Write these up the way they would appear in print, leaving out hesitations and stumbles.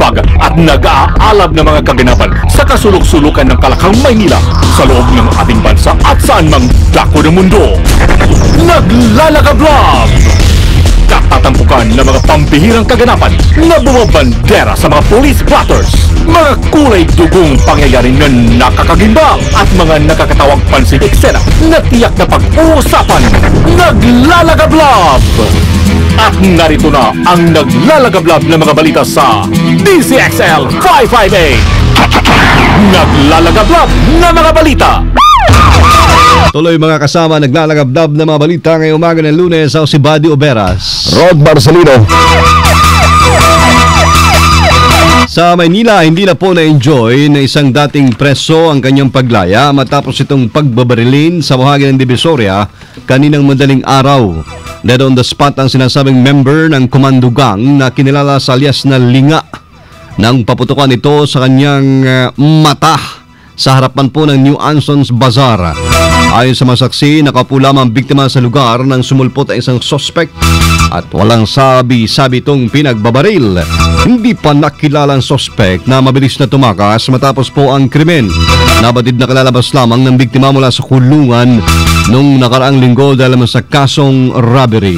nag-aambag at nag-aalab ng mga kaganapan sa kasulok-sulukan ng Kalakang Maynila sa loob ng ating bansa at saan mang dako ng mundo. Naglalagablog! Katatampukan ng mga pambihirang kaganapan na bumabandera sa mga police blotters, mga kulay dugong pangyayari na nakakagimbang at mga nakakatawang pansing eksena na tiyak na pag-uusapan. Naglalagablog! At narito na ang naglalagablog ng mga balita sa DZXL 558. Naglalagablog ng mga balita. Tuloy mga kasama, naglalagablab na mga balita ngayong umaga ng Lunes sa si Buddy Oberas, Rod Marcelino. Sa Maynila, hindi na po na-enjoy na isang dating preso ang kanyang paglaya matapos itong pagbabarilin sa bahagi ng Divisoria kaninang madaling araw. Dead on the spot ang sinasabing member ng Komando Gang na kinilala sa alias na Linga nang paputukan ito sa kanyang mata sa harapan po ng New Ansons Bazaar. Ayon sa mga saksi, nakaupo lamang biktima sa lugar nang sumulpot ang isang suspect at walang sabi-sabi itong pinagbabaril. Hindi pa nakilalang suspect na mabilis na tumakas matapos po ang krimen. Nabatid na kalalabas lamang ng biktima mula sa kulungan nung nakaraang linggo dahil sa kasong robbery.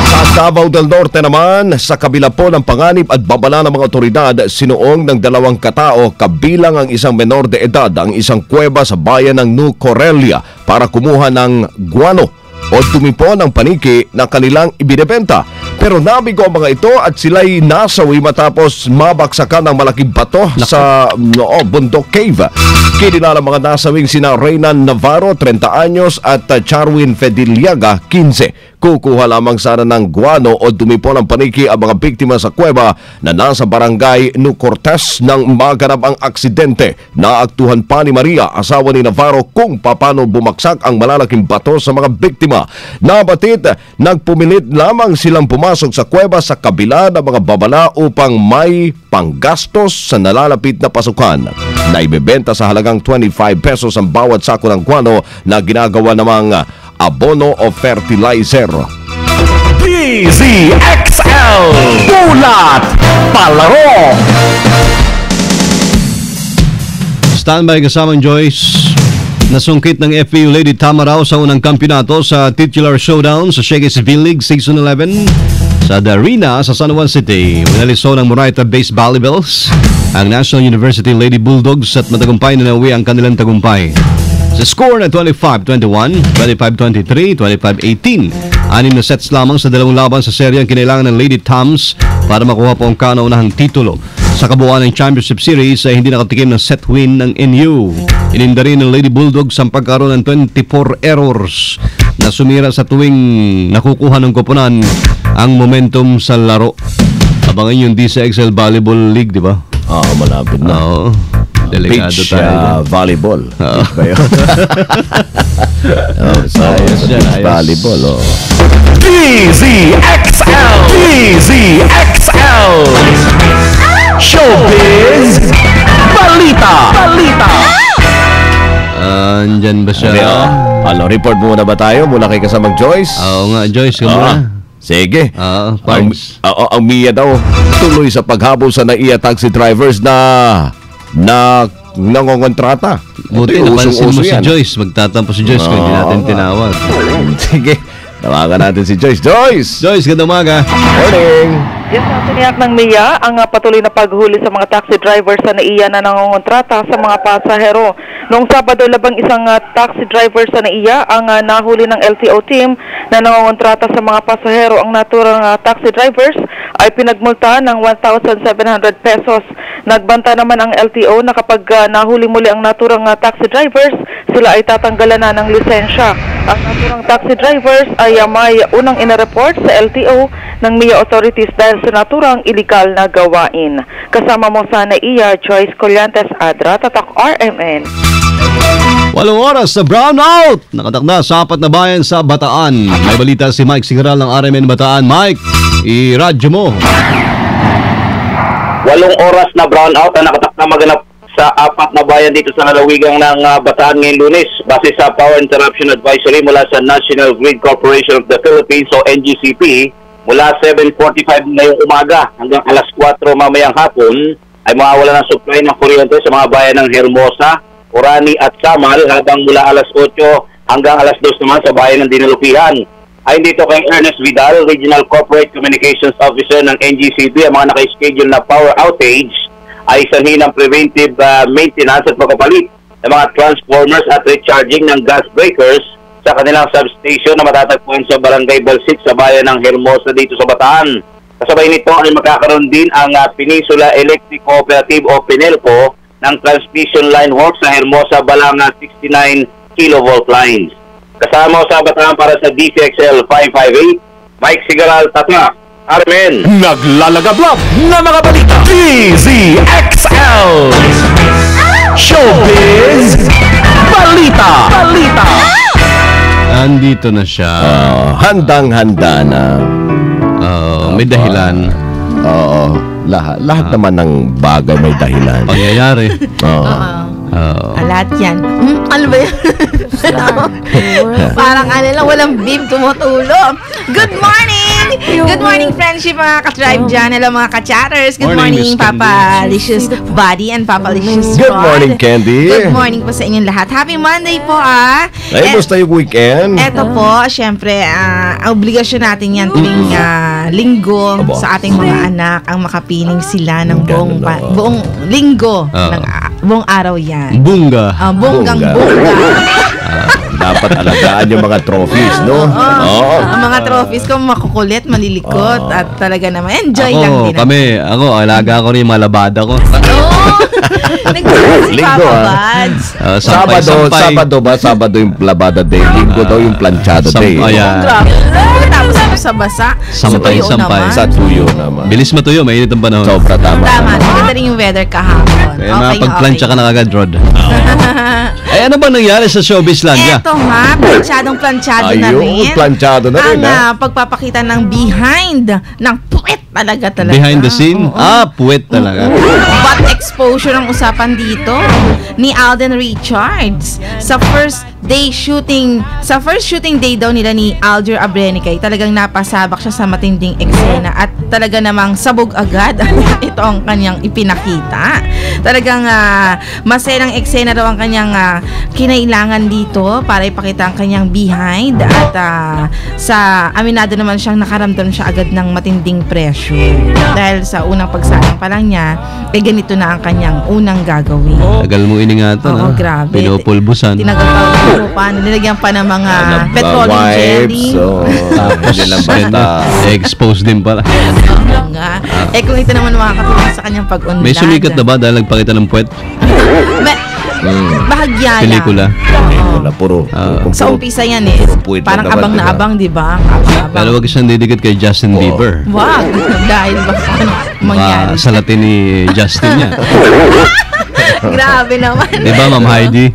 Sa Davao del Norte naman, sa kabila po ng panganib at babala ng mga otoridad, sinuong ng 2 katao kabilang ang isang menor de edad ang isang kuweba sa bayan ng New Corelia para kumuha ng guano o dumi po ng paniki na kanilang ibinebenta. Pero nabigo ang mga ito at sila'y nasawi matapos mabaksakan ng malaking bato sa Bundok Cave. Kinilala mga nasawing sina Reynan Navarro, 30 anyos at Charwin Fediliaga, 15. Kukuha lamang sana ng guano o dumi po ng paniki ang mga biktima sa kuweba na nasa barangay New Cortez nang maganap ang aksidente. Naaktuhan pa ni Maria, asawa ni Navarro, kung paano bumaksak ang malalaking bato sa mga biktima. Nabatid, nagpumilit lamang silang pumasok sa kuweba sa kabila ng mga babala upang may panggastos sa nalalapit na pasukan. Naibebenta sa halagang 25 pesos ang bawat sako ng guano na ginagawa namang abono o fertilizer. DZXL Bulat Palaro. Standby kasamang Joyce. Nasungkit ng FPU Lady Tamaraw sa unang kampyonato sa titular showdown sa Shakespeare League Season 11 sa The Arena sa San Juan City. Winaliso ng Moraita Base Volleyballs ang National University Lady Bulldogs at matagumpay na nauwi ang kanilang tagumpay. Sa score na 25-21, 25-23, 25-18. 6 na sets lamang sa dalawang laban sa serye ang kinailangan ng Lady Tams para makuha po ang kauna-unahang titulo. Sa kabuuan ng Championship Series ay hindi nakatikim ng set win ng NU. Ininda rin ng Lady Bulldogs ang pagkaroon ng 24 errors na sumira sa tuwing nakukuha ng koponan ang momentum sa laro. Abangan yung DZXL Volleyball League, di ba? Malapit na. Oo. Delikado Beach tayo. volleyball. Ayos yan, ayos. Volleyball, DZXL DZXL Showbiz Balita. Andyan ba siya? Report muna ba tayo mula kay kasamang Joyce? Oo nga, Joyce, muna. Sige. Parts. Ang MIA daw tuloy sa paghabol sa NAIA taxi drivers na nangongontrata. Buti napansin mo si Joyce. Magtatampo si Joyce kung hindi natin tinawag. Sige, tawagan natin si Joyce. Joyce, gandang umaga. Morning. Yes, tiniyak ng MIA ang patuloy na paghuli sa mga taxi drivers sa NAIA na nangongontrata sa mga pasahero. Noong Sabado, labang isang taxi driver sa NAIA ang nahuli ng LTO team na nangongontrata sa mga pasahero. Ang naturang taxi drivers ay pinagmultahan ng 1,700 pesos. Nagbanta naman ang LTO na kapag nahuli muli ang naturang taxi drivers, sila ay tatanggalan na ng lisensya. Ang naturang taxi drivers ay may unang inareport sa LTO ng MIA authorities dahil sa naturang iligal na gawain. Kasama mo sa NAIA, Joyce Collantes, Adra, Tatak RMN. 8 oras sa brownout. Nakatakda sa 4 na bayan sa Bataan. May balita si Mike Singaral ng RMN Bataan. Mike, i-radyo mo. 8 oras na brownout ang nakatakda maganap sa 4 na bayan dito sa lalawigan ng Bataan ngayong Lunes base sa Power Interruption Advisory mula sa National Grid Corporation of the Philippines o NGCP. mula 7:45 ngayong umaga hanggang alas 4 mamayang hapon ay mawawala ng supply ng kuryente sa mga bayan ng Hermosa, Orani at Samal, habang mula alas 8 hanggang alas 2 naman sa bayan ng Dinalupihan. Ayon dito kay Ernest Vidal, Regional Corporate Communications Officer ng NGCB, ang mga naka-schedule na power outage ay sanhi ng preventive maintenance at pagpapalit ng mga transformers at recharging ng gas breakers sa kanilang substation na matatagpuan sa Barangay Balsik sa bayan ng Hermosa dito sa Bataan. Kasabay nito ay magkakaroon din ang Peninsula Electric Cooperative o PENELCO ng transmission line work sa Hermosa Balanga 69 kilovolt lines. Kasama sa Bataan para sa DCXL 558, Mike Sigaral, Tatak, Armen. Naglalagablab na mga balita. DZXL Showbiz Balita. Andito na siya. Handang-handa na. May dahilan. Oo. Lahat naman ng bagay may dahilan. Pangyayari. Lahat yan. Ano ba yan? Parang lang, walang beep tumutulong. Good morning! Good morning, friendship, mga ka-tribe dyan. Hello, mga ka-chatters. Good morning, Morning, Miss Papa Licious Body and Papa Licious Good Rod. morning, Candy. Good morning po sa inyong lahat. Happy Monday po, Ay, basta yung weekend. Eto po, syempre, obligasyon natin yan tuwing linggo Aba. sa ating mga anak ang makapiling sila ng buong linggo. Buong araw yan. Bunga. Bonggang Bongga. bongga. Dapat alagaan yung mga trophies, no? Oo. Ang mga trophies ko makukulit, malilikot at talaga naman enjoy lang din. Ako, alaga ko rin yung mga labada ko. Si Linggo, Papa Bads. Sabado yung labada day. Linggo daw yung planchado day. Ayan. Grabe. Tapos sa basa. Sampay. Sa tuyo naman. Bilis matuyo, mainit ang panahon. Sobra tama. Tama. Maganda rin yung weather kahapon. Kaya mapagplansya ka na kagad, Rod. Ay, ano ba nangyari sa showbiz land? Eto nga, planchado na Ayun, rin. planchado na rin, Ang pagpapakita ng behind ng puwet talaga. Behind the scene? Oo. Puwet talaga. Butt exposure ang usapan dito ni Alden Richards sa first shooting day daw nila ni Alger Abrenicay. Talagang napasabak siya sa matinding eksena at talaga namang sabog agad ito ang kanyang ipinakita. Talagang masayang eksena daw ang kanyang kinailangan dito para ipakita ang kanyang behind at sa aminado naman siyang nakaramdam siya agad ng matinding pressure dahil sa unang pagsalang pa lang niya ganito na ang kanyang unang gagawin. Tagal mo iningatan. Oo, grabe. Pinupulbusan. Tinagal pa, nilagyan pa ng mga petroleum jelly. Tapos expose din pala. Oo nga. Kung ito naman makakatulong sa kanyang pag-unlad. May sumikat na ba dahil nagpakita ng puwet? Bahagya lang. Pelikula. Wala, puro. Sa umpisa yan eh. Puro puwet Parang lang naman, abang na diba? abang, di ba? Abang-abang. Pero wag siyang didikit kay Justin Bieber. Wag. Dahil baka ano mangyari. Sa Latin ni Justin niya. Grabe naman. Di ba, Ma'am Heidi?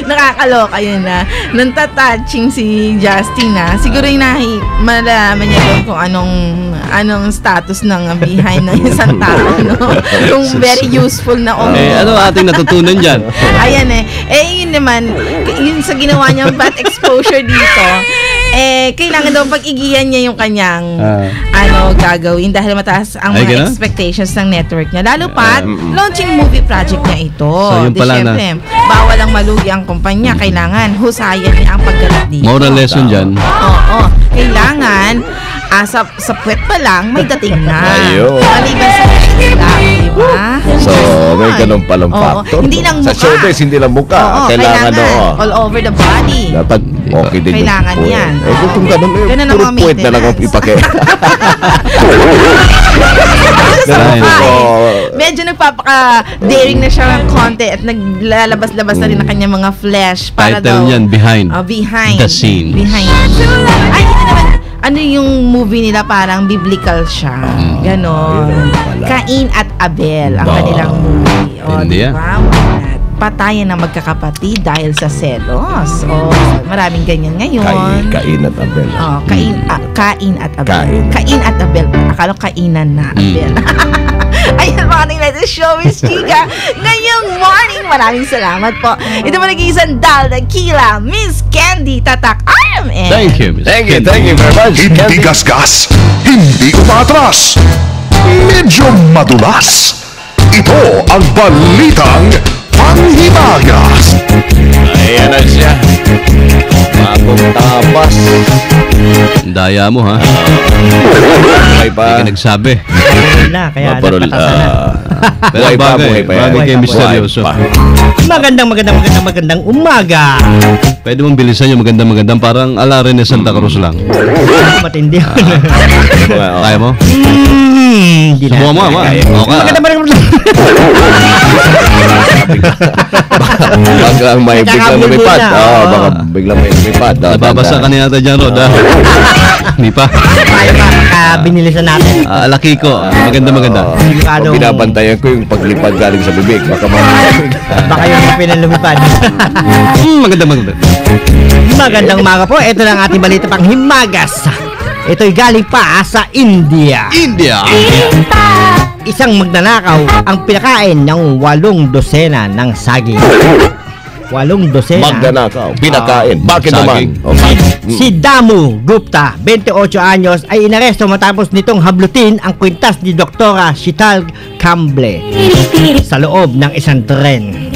Nakakaloka yun na. Nang tatouching si Justin na, siguro yung malalaman niya doon kung anong status ng behind ng isang tao, no? Kung very useful na Ano ating natutunan dyan? Ayan yun naman, yun sa ginawa niyang butt exposure dito, kailangan daw pag-igihan niya yung kanyang gagawin dahil mataas ang mga expectations ng network niya. Lalo pat, launching movie project niya ito. So, yun pala na. Siyempre, bawal ang malugi ang kumpanya. Kailangan husayan niya ang paggalat dito. Moral lesson dyan. Oo. Kailangan, sa puwet pa lang, may dating na. Ayun. Maliban sa lang, di ba? So, may ganun palang factor. Hindi lang Sa mukha. showbiz, hindi lang mukha. Oo, Kailangan, all over the body. dapat okay din Kailangan yung puwet. yan. Kung ganun, Ganun ang puro mga puwet na lang ang maintenance. ipakita. Sa mukha Oo. medyo nagpapaka-daring na siya ng konti at naglalabas-labas na rin ang kanyang mga flesh para Title daw niyan, Behind behind the Scenes. Behind. Ay, ito naman, ano yung movie nila, parang biblical siya. Ganon. Ayun pala. Cain at Abel ang Ba. kanilang movie. Hindi yan. diba? Patayan ng magkakapatid dahil sa selos. Maraming ganyan ngayon. Kain at Abel. Kain at Abel. Kain. Kain at Abel. Akala ko kainan na Abel. Ayan, mga tingnan the show, Miss Chika. Ngayong morning, maraming salamat po. Ito mo naging sandal, Dakila, Miss Candy, Tatak, RMN. Thank you, Miss Thank you Candy. very much. Hindi gasgas, hindi umatras, medyo madulas. Ito ang balitang panghimagas. Ayan na siya. Bagong tapas. Daya mo, ha? May Hindi pa. ka nagsabi. na, kaya Maparol. nagpatasa na. Pero Buhay pa, buhay pa yan. bagay kay Buhay pa, misteryoso. Magandang umaga. Pwede mong bilisan yung magandang parang alarin ni Santa Cruz lang. Matindi. Kaya mo? Hindi na. Subukan mo, ama. Okay. Baka may biglang lumipad. Nakakabulbul na, Oo, oo. baka biglang may lumipad. Nababasa ka niya ata dyan, Rod, ha? Hindi pa. Tayo pa, binilisan natin. Laki ko. Maganda. Delikadong- Binabantayan ko yung paglipad galing sa bibig. Baka Baka yung pinalumipad. Maganda. Magandang umaga po. Ito lang ating balita pang himagas. Ito'y galing pa sa India. India! Isang magnanakaw ang pinakain ng 8 dosena ng saging. 8 dosena. magdanakaw. Pinakain. Bakit saging. naman? Okay. Si Damu Gupta, 28 anyos, ay inaresto matapos nitong hablutin ang kwintas ni Doktora Shital Kamble sa loob ng isang tren.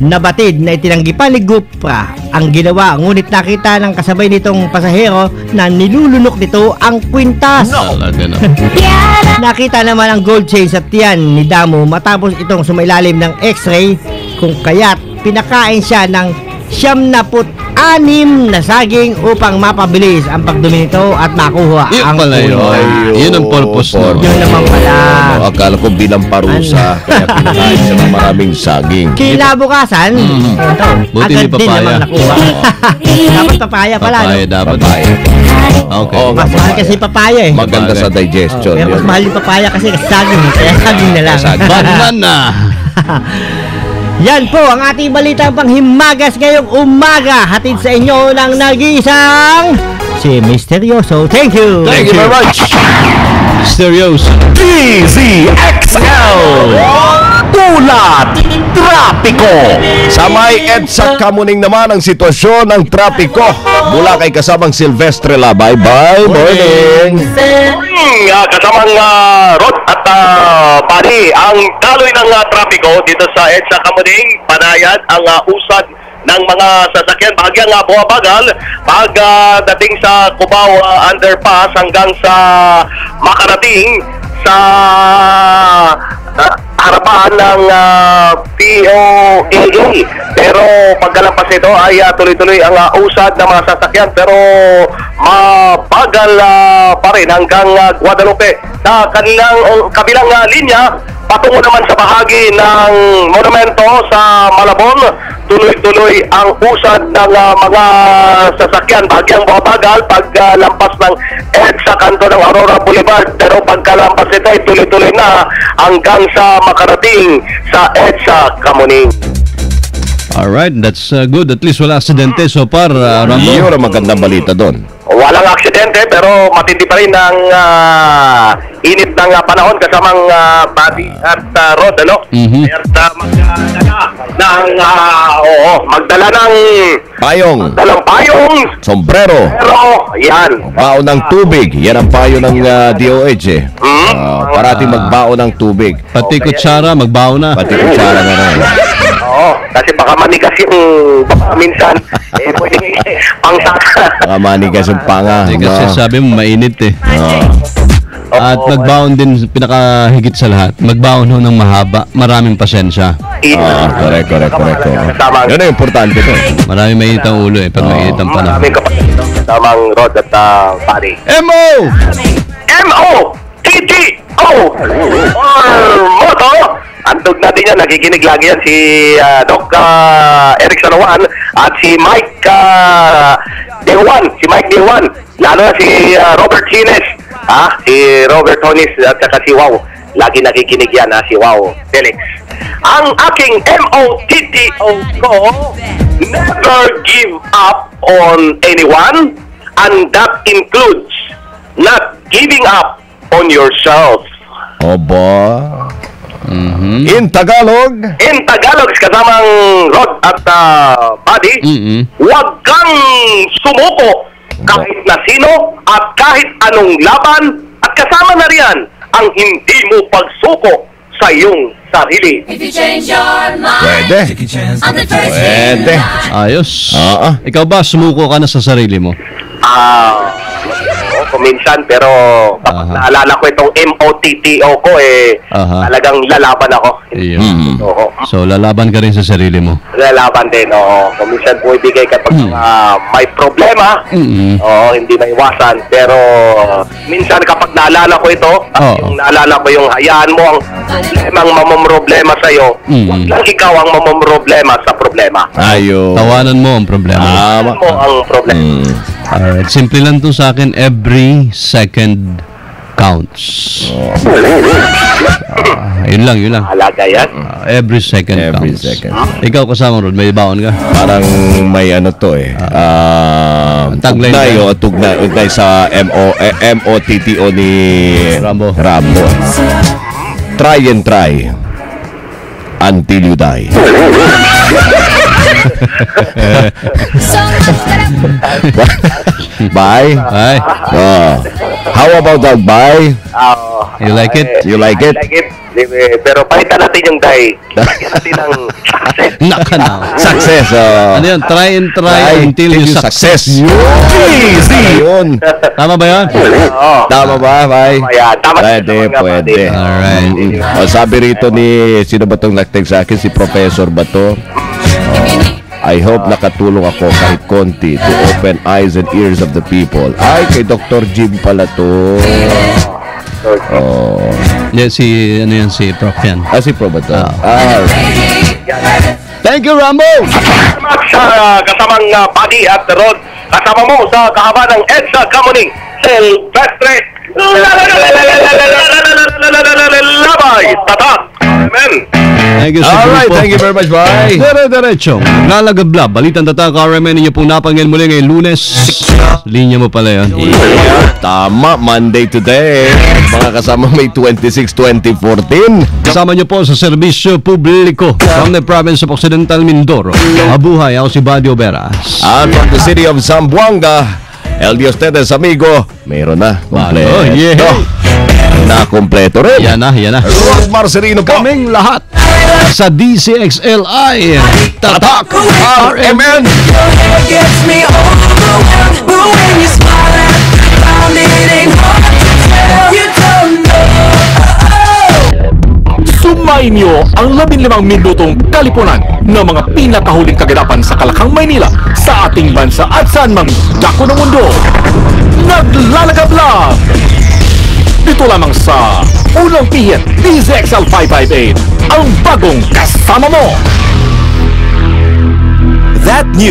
Nabatid na itinanggi pa ni Gupta ang ginawa, ngunit nakita ng kasabay nitong pasahero na nilulunok nito ang kwintas. Talaga na. Nakita naman ang gold chain sa tiyan ni Damu matapos itong sumailalim ng x-ray, kung kaya't pinakain siya ng 76 na saging upang mapabilis ang pagdumi nito at makuha Yun ang pala yun. puno. Yun ang purpose nun. Yun naman pala. Akala ko bilang parusa. Kaya pinakain siya ng maraming saging. Kinabukasan, ito, Buti agad may din papaya. naman nakuha. Dapat papaya pala, Papaya no? dapat. Babae. Okay. Oo, Mas mahal kasi papaya eh. Maganda sa Oh, digestion. pero mas Yun. mahal yung papaya kasi saging eh. Kaya saging na lang. Saging. Banana! Yan po ang ating balita pang himagas ngayong umaga. Hatid sa inyo ng nag-iisang si Misteryoso. Thank you. Thank you very much. Stereos. DZXL Ulat Trapiko. Sa may EDSA Kamuning naman ang sitwasyon ng trapiko. Mula kay kasamang Silvestre Labay. Bye, morning. Kasamang Rod at Bani, ang daloy ng trapiko dito sa EDSA Kamuning, Panayan, ang usad ng mga sasakyan bahagyang bumabagal dating sa Cubao Underpass hanggang sa makarating sa harapan ng POAA. Pero pagkalampas nito ay tuloy-tuloy ang usad ng mga sasakyan, pero mabagal pa rin hanggang Guadalupe na kabilang linya patungo naman sa bahagi ng monumento sa Malabon. Tuloy-tuloy ang usad ng mga sasakyan bahagyang bumabagal paglampas ng EDSA kanto ng Aurora Boulevard, pero pagkalampas nito ay tuloy-tuloy na hanggang sa makarating sa EDSA Kamuning. Alright, that's good. At least wala aksidente so far, Rambo. Yun ang magandang balita doon. Walang aksidente pero matindi pa rin ang init ng panahon kasamang Bati at Rod, ano? Mhm. At magdala ng Payong, dalang payong, sombrero, pero yan. baon ng tubig. Yan ang payo ng DOH eh. Parating magbaon ng tubig. Pati kutsara, magbaho na. Pati kutsara na rin. Oo, kasi baka manigas yung baka minsan pwedeng Baka manigas yung panga. Kasi sabi mo, mainit eh. At magbaon din, pinakahigit sa lahat, magbaon ho ng mahaba, maraming pasensya. Correct. Yan ang importante to. Marami mainit ang ulo eh, pag mainit ang panahon. Maraming kapatid dito, kasamang Rod at Pari. MO! MOTTO or Moto. Antog natin yan, nakikinig lagi yan si Doc Eric Sanawan at si Mike Dewan, lalo na si Robert Hines, si Robert Honis at saka si Wow. Lagi nakikinig yan, si Wow Felix. Ang aking MOTTO ko, never give up on anyone, and that includes not giving up on yourself. Oba. In Tagalog, In Tagalog, kasamang Rod at Buddy, huwag kang sumuko kahit na sino at kahit anong laban, at kasama na riyan ang hindi mo pagsuko sa iyong sarili. If you change your mind, pwede. on the first Pwede. Ayos. Oo. Ikaw ba, sumuko ka na sa sarili mo? Kuminsan, pero kapag naalala ko itong MOTTO ko, talagang lalaban ako. Iyon. Oo. So, lalaban ka rin sa sarili mo. Lalaban din, oo. Kuminsan po ibigay kapag may problema, hindi maiwasan. Pero minsan kapag naalala ko ito, yung naalala ko yung hayaan mo ang problemang mamomroblema sa'yo, huwag lang ikaw ang mamomroblema sa problema. Ayun. Tawanan mo ang problema. Tama. Mo ang problema. Alright, simple lang to sa akin. Every second counts. Yun lang. Alaga yan. Every second Every counts. second. Ikaw kasama, Rod, may baon ka? Parang may ano to Tagline tugnay sa MOTTO ni Rambo. Try and try until you die. Bye. Ay, How about that? Bye. You like it? You like it? I like it. Pero palitan natin yung die. Lagyan natin ng success. naka na. Success. Ano yun? Try and try until you success. Easy. Yun. Tama ba yun? Oo. Tama ba? Bye. Ayan, tama. Pwede. Alright. O, sabi rito ni, sino ba itong nag-text sa akin? Si Professor ba to? I hope nakatulong ako kahit konti to open eyes and ears of the people. Ay, kay Dr. Jim pala to. Oh. Yeah, si Prof yan. Si Pro ba to? Thank you, Rambo! Salamat sa kasamang Buddy at Rod. Kasama mo sa kahaba ng EDSA Kamuning Silvestre Labay Tatak. Amen. Thank you, Alright, thank you very much. Bye. Dire-diretsong naglalagabla. Balitang Tatak, RMN ninyo pong napangin muli ngayong Lunes. Linya mo pala yun. Tama, Monday today. Mga kasama may 26, 2014. Kasama nyo po sa serbisyo publiko from the province of Occidental Mindoro. Mabuhay, ako si Buddy Oberas. And from the city of Zamboanga, el de ustedes, amigo, mayroon na. Kompleto. Oh, yeah. Na kompleto rin. Yan na. Rod Marcelino po. Kaming lahat sa DCXLI Tatak RMN. gets me overwhelmed. But when you smile and found it ain't hard to tell. You don't know. Sumayin niyo ang 15 minutong kalipunan ng mga pinakahuling kaganapan sa Kalakang, Maynila, sa ating bansa at saan mang dako ng mundo. Naglalagabla! Dito lamang sa Unang Pihit, DZXL 558, ang bagong kasama mo. That new